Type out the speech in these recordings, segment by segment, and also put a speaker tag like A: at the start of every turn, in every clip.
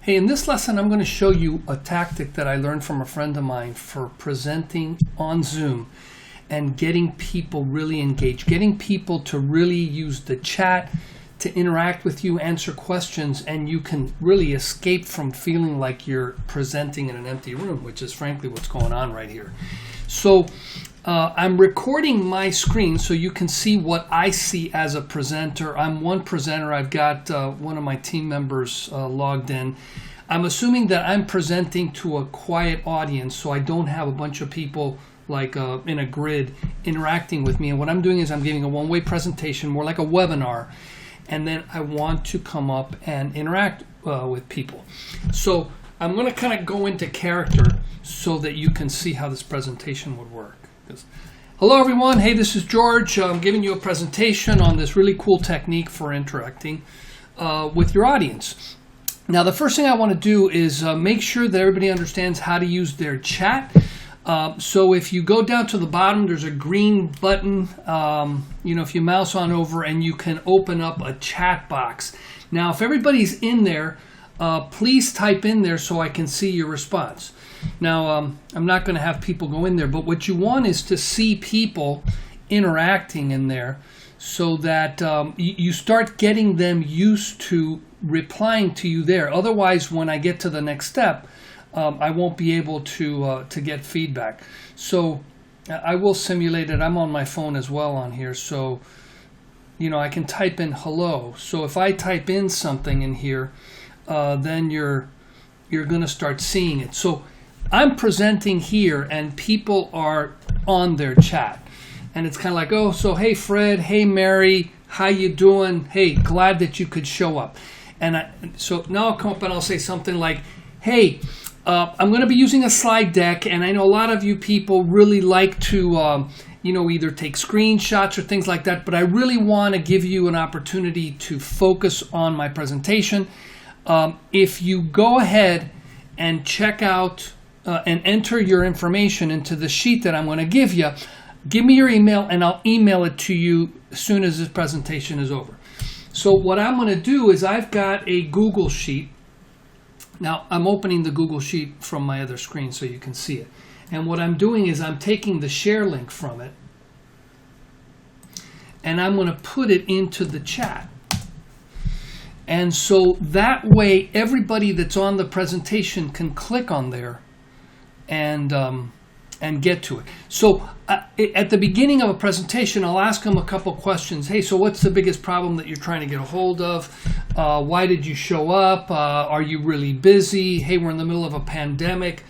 A: Hey, in this lesson, I'm going to show you a tactic that I learned from a friend of mine for presenting on Zoom and getting people really engaged, getting people to really use the chat to interact with you, answer questions, and you can really escape from feeling like you're presenting in an empty room, which is frankly what's going on right here. So I'm recording my screen so you can see what I see as a presenter. I'm one presenter. I've got one of my team members logged in. I'm assuming that I'm presenting to a quiet audience, so I don't have a bunch of people like in a grid interacting with me. And what I'm doing is I'm giving a one-way presentation, more like a webinar, and then I want to come up and interact with people. So I'm going to kind of go into character so that you can see how this presentation would work. Hello everyone, hey, this is George. I'm giving you a presentation on this really cool technique for interacting with your audience. Now the first thing I want to do is make sure that everybody understands how to use their chat. So if you go down to the bottom, there's a green button, if you mouse on over, and you can open up a chat box. Now if everybody's in there, please type in there so I can see your response. Now I'm not going to have people go in there, but what you want is to see people interacting in there so that you start getting them used to replying to you there. Otherwise, when I get to the next step, I won't be able to get feedback. So I will simulate it. I'm on my phone as well on here, so I can type in hello. So if I type in something in here, then you're going to start seeing it. So I'm presenting here, and people are on their chat, and it's kind of like, oh, so hey Fred, hey Mary, how you doing? Hey, glad that you could show up. And so now I'll come up and I'll say something like, hey, I'm going to be using a slide deck, and I know a lot of you people really like to, either take screenshots or things like that, but I really want to give you an opportunity to focus on my presentation. If you go ahead and check out and enter your information into the sheet that I'm going to give you, give me your email and I'll email it to you as soon as this presentation is over. So what I'm going to do is I've got a Google Sheet. Now I'm opening the Google Sheet from my other screen so you can see it. And what I'm doing is I'm taking the share link from it and I'm going to put it into the chat. And so that way everybody that's on the presentation can click on there and get to it. So at the beginning of a presentation, I'll ask them a couple questions. Hey, so what's the biggest problem that you're trying to get a hold of? Why did you show up? Are you really busy? Hey, we're in the middle of a pandemic.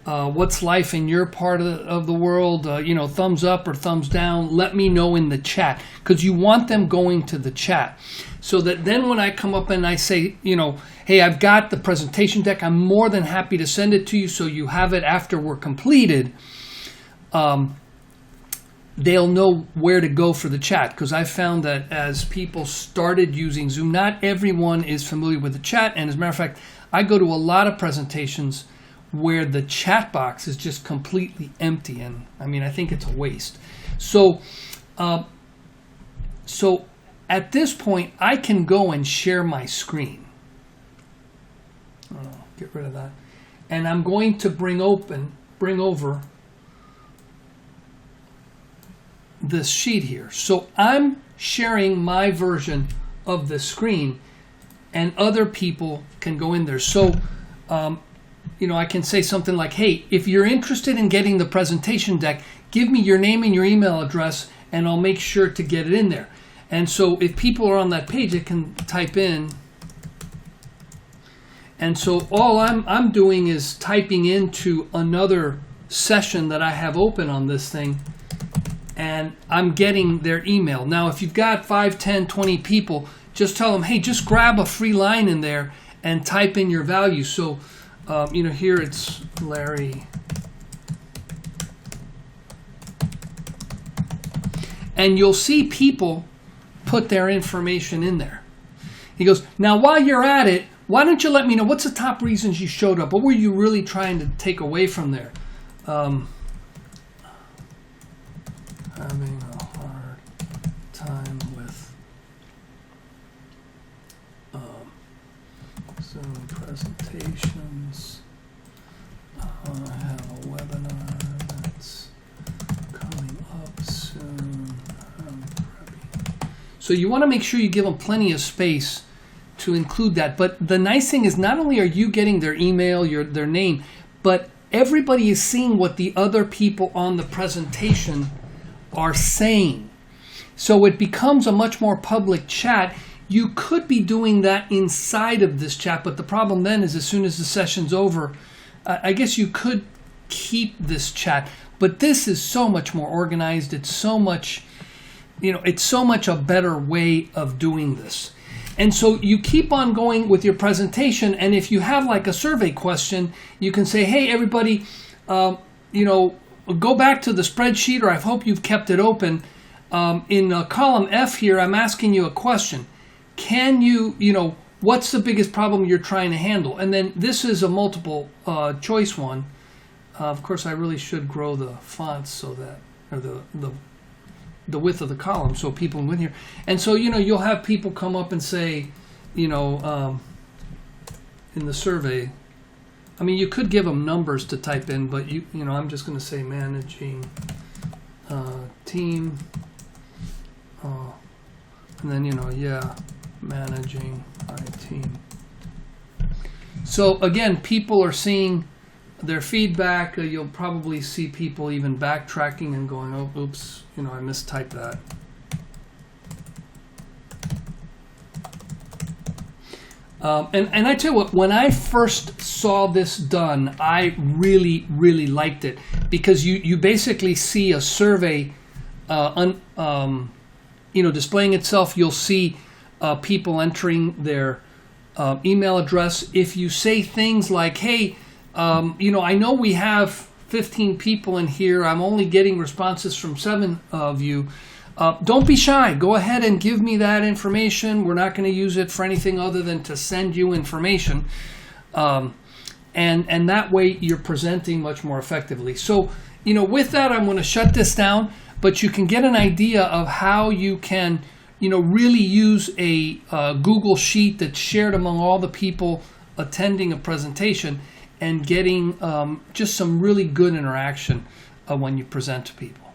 A: What's life in your part of the world? Thumbs up or thumbs down. Let me know in the chat, because you want them going to the chat. So that then when I come up and I say, hey, I've got the presentation deck, I'm more than happy to send it to you so you have it after we're completed. They'll know where to go for the chat, because I found that as people started using Zoom, not everyone is familiar with the chat. And as a matter of fact, I go to a lot of presentations where the chat box is just completely empty. And I think it's a waste. So at this point, I can go and share my screen. Get rid of that. And I'm going to bring over this sheet here. So I'm sharing my version of the screen, and other people can go in there. So, I can say something like, hey, if you're interested in getting the presentation deck, give me your name and your email address, and I'll make sure to get it in there. And so if people are on that page, they can type in. And so all I'm doing is typing into another session that I have open on this thing, and I'm getting their email. Now, if you've got 5, 10, 20 people, just tell them, hey, just grab a free line in there and type in your value. So, here it's Larry. And you'll see people put their information in there. He goes, now while you're at it, why don't you let me know what's the top reasons you showed up? What were you really trying to take away from there? Having a hard time with Zoom presentations. I have a webinar that's coming up soon. So you want to make sure you give them plenty of space to include that. But the nice thing is not only are you getting their email, their name, but everybody is seeing what the other people on the presentation are saying. So it becomes a much more public chat. You could be doing that inside of this chat, but the problem then is as soon as the session's over, I guess you could keep this chat. But this is so much more organized. It's so much, it's so much a better way of doing this. And so you keep on going with your presentation, and if you have like a survey question, you can say, hey, everybody, go back to the spreadsheet, or I hope you've kept it open. In column F here, I'm asking you a question. Can you, what's the biggest problem you're trying to handle? And then this is a multiple choice one. Of course, I really should grow the fonts so that, or the width of the column so people can win here. And so, you'll have people come up and say, in the survey, I mean, you could give them numbers to type in, but I'm just going to say managing team, and then, managing my team. So again, people are seeing their feedback. You'll probably see people even backtracking and going, oh, oops, I mistyped that. And I tell you what, when I first saw this done, I really, really liked it, because you basically see a survey displaying itself. You'll see people entering their email address. If you say things like, hey, I know we have 15 people in here. I'm only getting responses from 7 of you. Don't be shy. Go ahead and give me that information. We're not going to use it for anything other than to send you information. And that way you're presenting much more effectively. So, with that, I'm going to shut this down, but you can get an idea of how you can, really use a Google Sheet that's shared among all the people attending a presentation and getting just some really good interaction when you present to people.